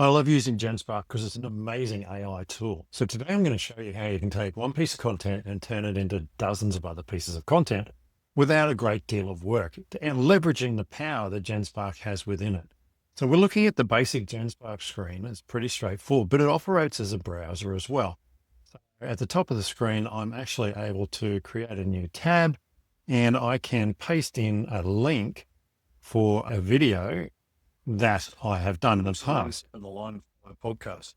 I love using Genspark because it's an amazing AI tool. So today I'm going to show you how you can take one piece of content and turn it into dozens of other pieces of content without a great deal of work and leveraging the power that Genspark has within it. So we're looking at the basic Genspark screen. It's pretty straightforward, but it operates as a browser as well. So at the top of the screen, I'm actually able to create a new tab and I can paste in a link for a video that I have done in the past in the line of my podcast.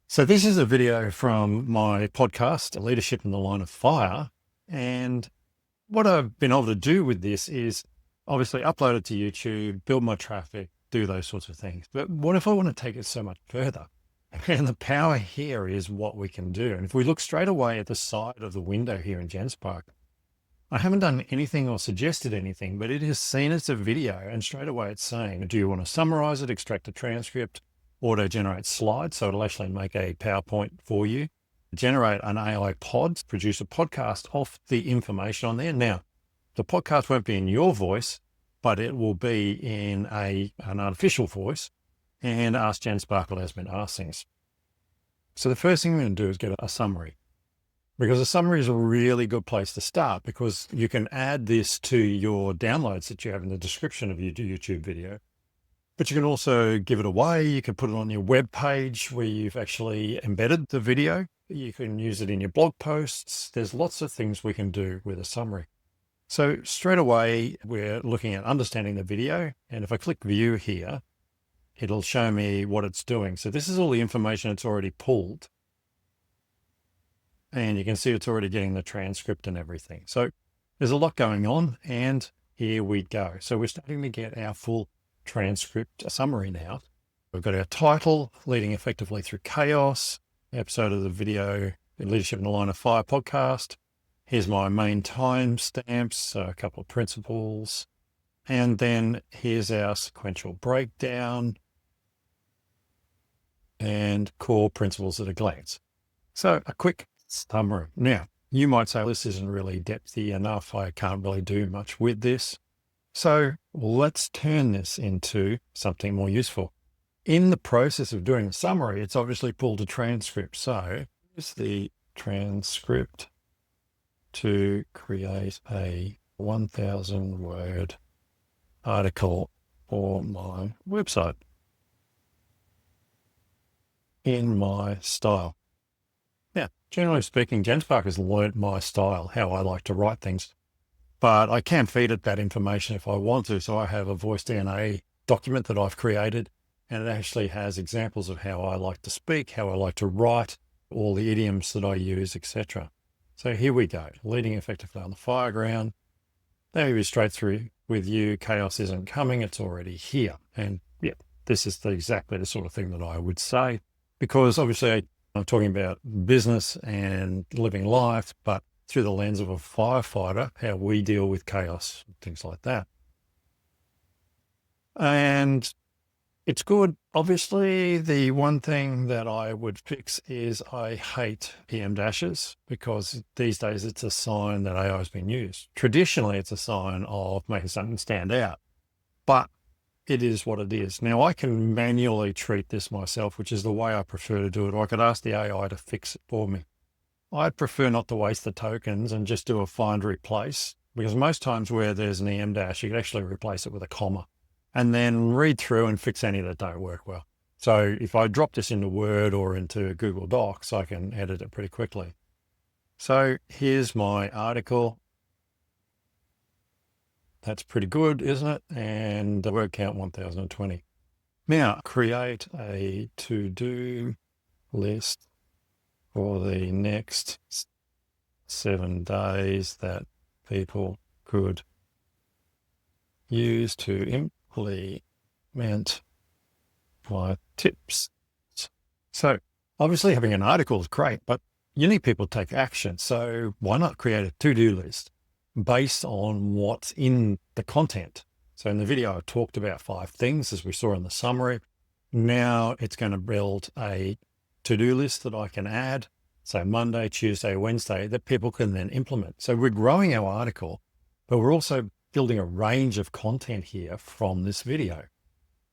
So this is a video from my podcast, Leadership in the Line of Fire. And what I've been able to do with this is obviously upload it to YouTube, build my traffic, do those sorts of things. But what if I want to take it so much further? And the power here is what we can do. And if we look straight away at the side of the window here in Genspark, I haven't done anything or suggested anything, but it is seen as a video and straight away it's saying, do you want to summarize it, extract a transcript, auto-generate slides, so it'll actually make a PowerPoint for you, generate an AI pod, produce a podcast off the information on there. Now, the podcast won't be in your voice, but it will be in an artificial voice, and Ask Genspark allows me to ask things. So the first thing I'm going to do is get a summary. Because a summary is a really good place to start because you can add this to your downloads that you have in the description of your YouTube video, but you can also give it away. You can put it on your web page where you've actually embedded the video. You can use it in your blog posts. There's lots of things we can do with a summary. So straight away, we're looking at understanding the video. And if I click view here, it'll show me what it's doing. So this is all the information it's already pulled. And you can see it's already getting the transcript and everything. So there's a lot going on, and here we go. So we're starting to get our full transcript summary now. We've got our title, Leading Effectively Through Chaos, episode of the video, Leadership in the Line of Fire podcast. Here's my main timestamps, a couple of principles. And then here's our sequential breakdown and core principles at a glance. So a quick summary. Now, you might say this isn't really depthy enough. I can't really do much with this. So let's turn this into something more useful. In the process of doing the summary, it's obviously pulled a transcript. So here's the transcript to create a 1,000 word article for my website in my style. Now, generally speaking, Genspark has learnt my style, how I like to write things, but I can feed it that information if I want to. So I have a voice DNA document that I've created, and it actually has examples of how I like to speak, how I like to write, all the idioms that I use, etc. So here we go, leading effectively on the fireground. Let me be straight through with you. Chaos isn't coming, it's already here. And yeah, this is exactly the sort of thing that I would say, because obviously I'm talking about business and living life, but through the lens of a firefighter, how we deal with chaos, things like that. And it's good. Obviously, the one thing that I would fix is I hate PM dashes because these days it's a sign that AI has been used. Traditionally, it's a sign of making something stand out, but it is what it is. Now, I can manually treat this myself, which is the way I prefer to do it, or I could ask the AI to fix it for me. I'd prefer not to waste the tokens and just do a find replace, because most times where there's an EM dash, you can actually replace it with a comma and then read through and fix any that don't work well. So if I drop this into Word or into Google Docs, I can edit it pretty quickly. So here's my article. That's pretty good, isn't it? And the word count 1,020. Now, create a to-do list for the next 7 days that people could use to implement my tips. So obviously having an article is great, but you need people to take action. So why not create a to-do list based on what's in the content? So in the video, I talked about 5 things as we saw in the summary. Now it's going to build a to-do list that I can add, so Monday, Tuesday, Wednesday, that people can then implement. So we're growing our article, but we're also building a range of content here from this video.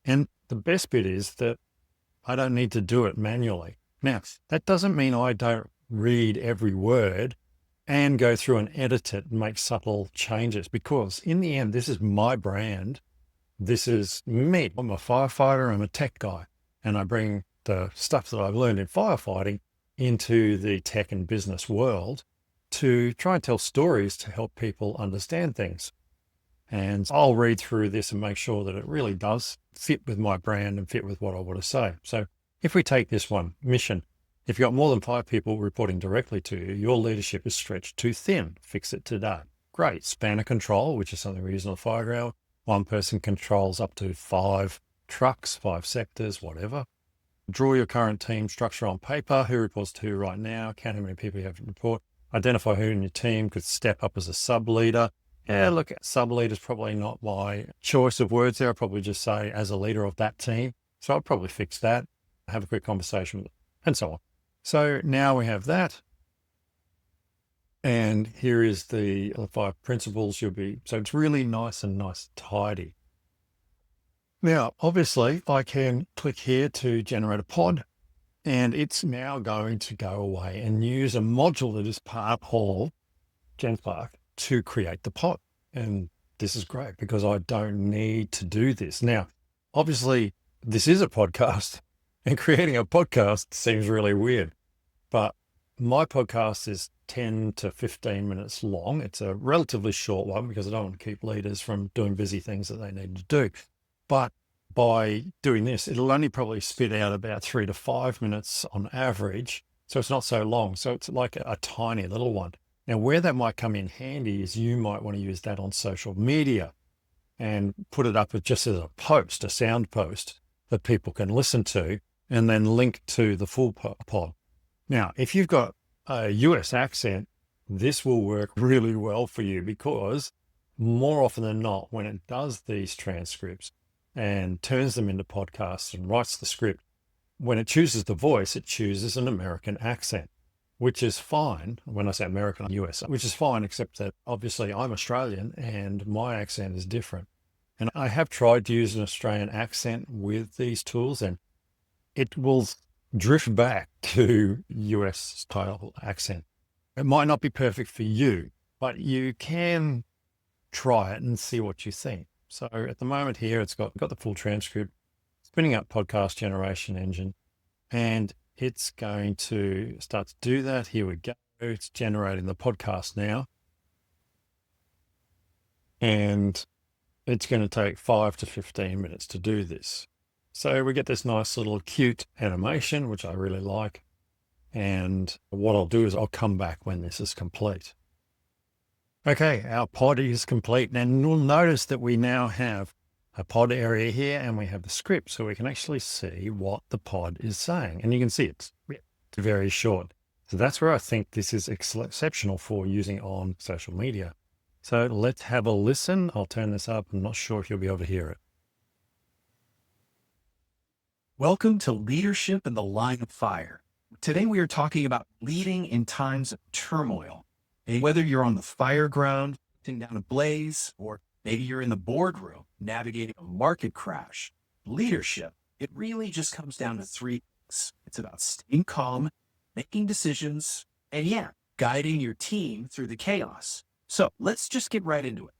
And the best bit is that I don't need to do it manually. Now, that doesn't mean I don't read every word and go through and edit it and make subtle changes, because in the end, this is my brand. This is me. I'm a firefighter. I'm a tech guy, and I bring the stuff that I've learned in firefighting into the tech and business world to try and tell stories to help people understand things. And I'll read through this and make sure that it really does fit with my brand and fit with what I want to say. So if we take this one, mission, if you've got more than 5 people reporting directly to you, your leadership is stretched too thin. Fix it today. Great. Span of control, which is something we use on the fireground. One person controls up to 5 trucks, 5 sectors, whatever. Draw your current team structure on paper. Who reports to who right now? Count how many people you have to report. Identify who in your team could step up as a sub-leader. Yeah, look, sub-leader is probably not my choice of words there. I'll probably just say as a leader of that team. So I'll probably fix that, have a quick conversation with it, and so on. So now we have that. And here is the 5 principles so it's really nice and tidy. Now, obviously I can click here to generate a pod, and it's now going to go away and use a module that is part of Genspark to create the pod. And this is great because I don't need to do this. Now, obviously this is a podcast, and creating a podcast seems really weird, but my podcast is 10 to 15 minutes long. It's a relatively short one because I don't want to keep leaders from doing busy things that they need to do. But by doing this, it'll only probably spit out about 3 to 5 minutes on average. So it's not so long. So it's like a tiny little one. Now, where that might come in handy is you might want to use that on social media and put it up just as a post, a sound post that people can listen to, and then link to the full pod. Now, if you've got a US accent, this will work really well for you, because more often than not, when it does these transcripts and turns them into podcasts and writes the script, when it chooses the voice, it chooses an American accent, which is fine. When I say American, US, which is fine, except that obviously I'm Australian and my accent is different. And I have tried to use an Australian accent with these tools, and it will drift back to US style accent. It might not be perfect for you, but you can try it and see what you think. So at the moment here, it's got the full transcript, spinning up podcast generation engine, and it's going to start to do that. Here we go. It's generating the podcast now. And it's going to take 5 to 15 minutes to do this. So we get this nice little cute animation, which I really like. And what I'll do is I'll come back when this is complete. Okay, our pod is complete. And you'll notice that we now have a pod area here, and we have the script, so we can actually see what the pod is saying. And you can see it's very short. So that's where I think this is exceptional for using on social media. So let's have a listen. I'll turn this up. I'm not sure if you'll be able to hear it. Welcome to Leadership in the Line of Fire. Today we are talking about leading in times of turmoil. Whether you're on the fire ground, putting down a blaze, or maybe you're in the boardroom navigating a market crash, leadership, it really just comes down to 3 things. It's about staying calm, making decisions, and guiding your team through the chaos. So let's just get right into it.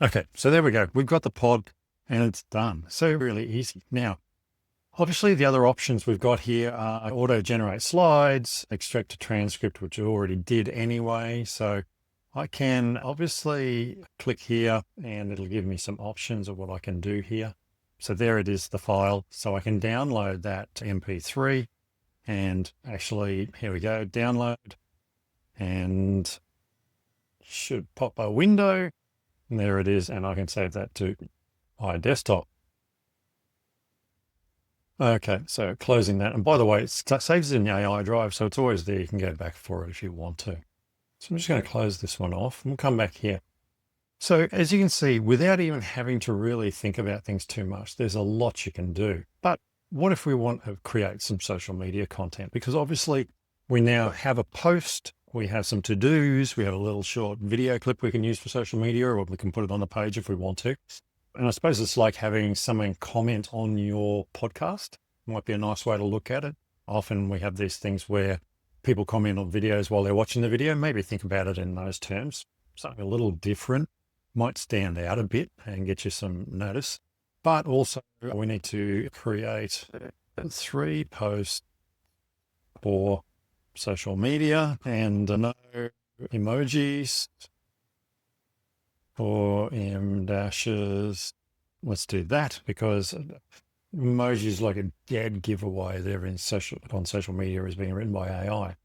Okay, so there we go. We've got the pod and it's done. So really easy. Now, obviously the other options we've got here are auto-generate slides, extract a transcript, which I already did anyway. So I can obviously click here and it'll give me some options of what I can do here. So there it is, the file. So I can download that to MP3, and actually, here we go, download, and should pop a window, and there it is. And I can save that to my desktop. Okay, so closing that. And by the way, it saves it in the AI drive, so it's always there. You can go back for it if you want to. So I'm just going to close this one off and we'll come back here. So as you can see, without even having to really think about things too much, there's a lot you can do. But what if we want to create some social media content? Because obviously we now have a post, we have some to-dos, we have a little short video clip we can use for social media, or we can put it on the page if we want to. And I suppose it's like having someone comment on your podcast. might be a nice way to look at it. Often we have these things where people comment on videos while they're watching the video. Maybe think about it in those terms. Something a little different might stand out a bit and get you some notice. But also we need to create 3 posts for social media and no emojis or em dashes. Let's do that, because emojis is like a dead giveaway there on social media is being written by AI.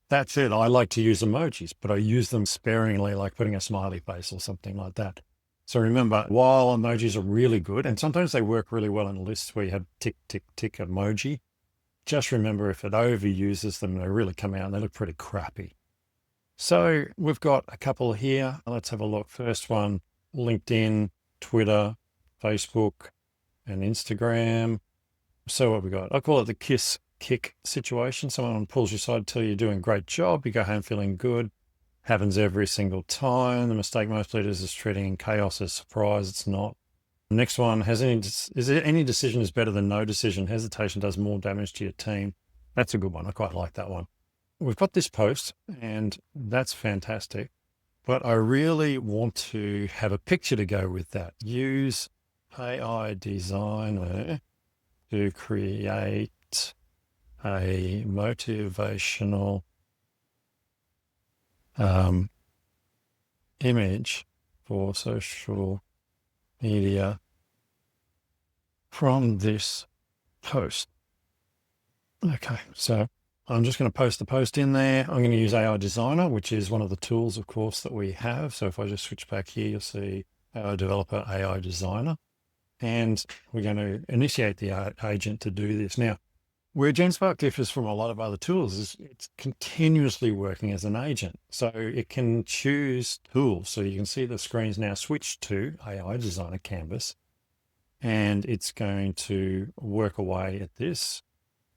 That's it. I like to use emojis, but I use them sparingly, like putting a smiley face or something like that. So remember, while emojis are really good, and sometimes they work really well in lists where you have tick, tick, tick emoji, just remember if it overuses them, they really come out and they look pretty crappy. So we've got a couple here. Let's have a look. First one, LinkedIn, Twitter, Facebook, and Instagram. So what we got? I call it the kiss kick situation. Someone pulls you aside, tell you you're doing a great job. You go home feeling good. Happens every single time. The mistake most leaders is treating chaos as surprise. It's not. Next one, is there any decision is better than no decision? Hesitation does more damage to your team. That's a good one. I quite like that one. We've got this post and that's fantastic, but I really want to have a picture to go with that. Use AI Designer to create a motivational image for social media from this post. Okay, so I'm just going to post the post in there. I'm going to use AI Designer, which is one of the tools, of course, that we have. So if I just switch back here, you'll see our developer AI Designer. And we're going to initiate the agent to do this. Now, where Genspark differs from a lot of other tools is it's continuously working as an agent. So it can choose tools. So you can see the screen's now switched to AI Designer Canvas, and it's going to work away at this.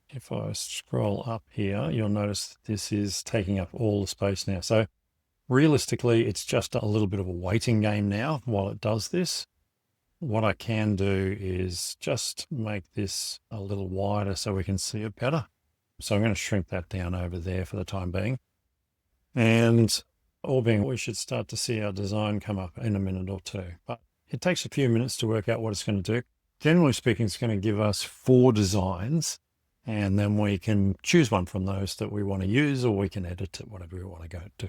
If I scroll up here, you'll notice that this is taking up all the space now. So realistically, it's just a little bit of a waiting game now while it does this. What I can do is just make this a little wider so we can see it better. So I'm going to shrink that down over there for the time being. And all being, we should start to see our design come up in a minute or two. But it takes a few minutes to work out what it's going to do. Generally speaking, it's going to give us 4 designs, and then we can choose one from those that we want to use, or we can edit it, whatever we want to go to.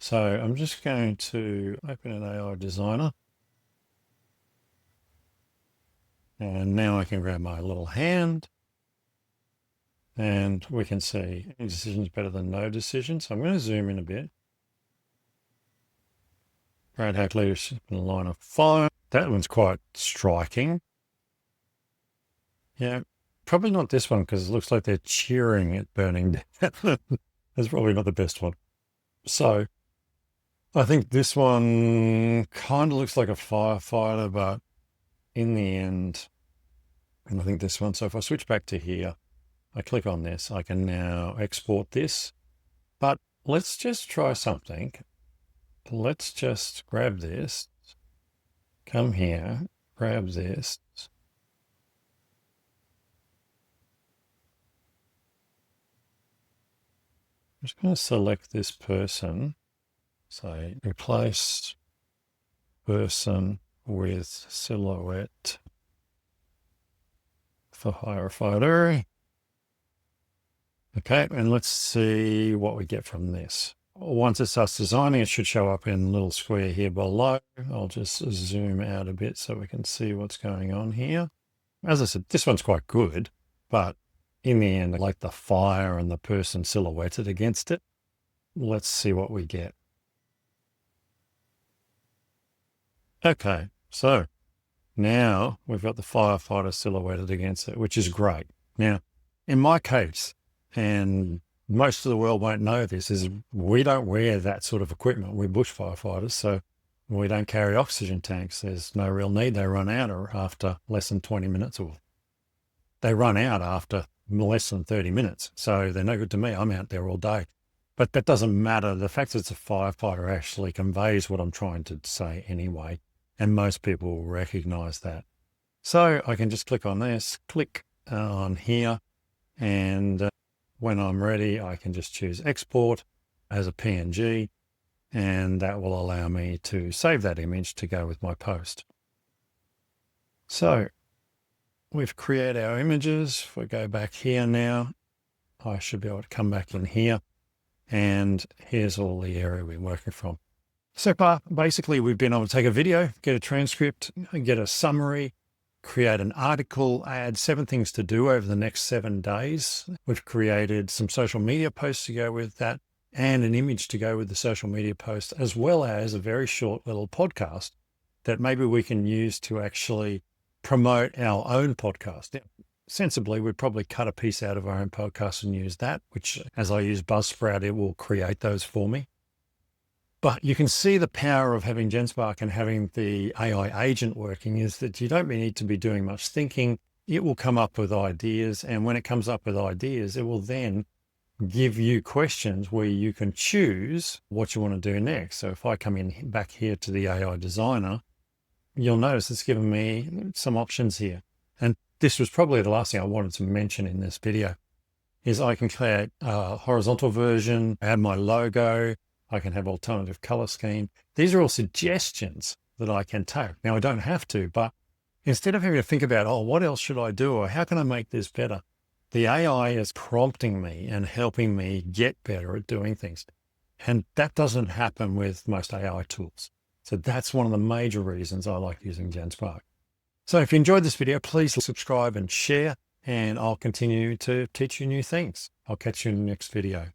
So I'm just going to open an AI Designer. And now I can grab my little hand and we can see any decision is better than no decision. So I'm going to zoom in a bit. Great Hauck leadership in the line of fire. That one's quite striking. Yeah, probably not this one because it looks like they're cheering it burning down. That's probably not the best one. So I think this one kind of looks like a firefighter, but in the end, and I think this one, so if I switch back to here, I click on this, I can now export this, but let's just try something. Let's just grab this, come here, grab this. I'm just going to select this person. Say replace person with silhouette for firefighter. Okay, and let's see what we get from this. Once it starts designing, it should show up in a little square here below. I'll just zoom out a bit so we can see what's going on here. As I said, this one's quite good, but in the end, I like the fire and the person silhouetted against it. Let's see what we get. Okay, so now we've got the firefighter silhouetted against it, which is great. Now, in my case, and most of the world won't know this, is we don't wear that sort of equipment. We're bush firefighters, so we don't carry oxygen tanks. There's no real need. They run out after less than 20 minutes, or they run out after less than 30 minutes. So they're no good to me. I'm out there all day. But that doesn't matter. The fact that it's a firefighter actually conveys what I'm trying to say anyway. And most people will recognize that. So I can just click on this, click on here, and when I'm ready, I can just choose export as a PNG, and that will allow me to save that image to go with my post. So we've created our images. If we go back here now, I should be able to come back in here, and here's all the area we're working from. So far, basically, we've been able to take a video, get a transcript, get a summary, create an article, add 7 things to do over the next 7 days. We've created some social media posts to go with that and an image to go with the social media post, as well as a very short little podcast that maybe we can use to actually promote our own podcast. Now, sensibly, we'd probably cut a piece out of our own podcast and use that, which as I use Buzzsprout, it will create those for me. But you can see the power of having Genspark and having the AI agent working is that you don't need to be doing much thinking. It will come up with ideas. And when it comes up with ideas, it will then give you questions where you can choose what you want to do next. So if I come in back here to the AI designer, you'll notice it's given me some options here. And this was probably the last thing I wanted to mention in this video is I can create a horizontal version, add my logo. I can have alternative color scheme. These are all suggestions that I can take. Now, I don't have to, but instead of having to think about, oh, what else should I do? Or how can I make this better? The AI is prompting me and helping me get better at doing things. And that doesn't happen with most AI tools. So that's one of the major reasons I like using Genspark. So if you enjoyed this video, please subscribe and share, and I'll continue to teach you new things. I'll catch you in the next video.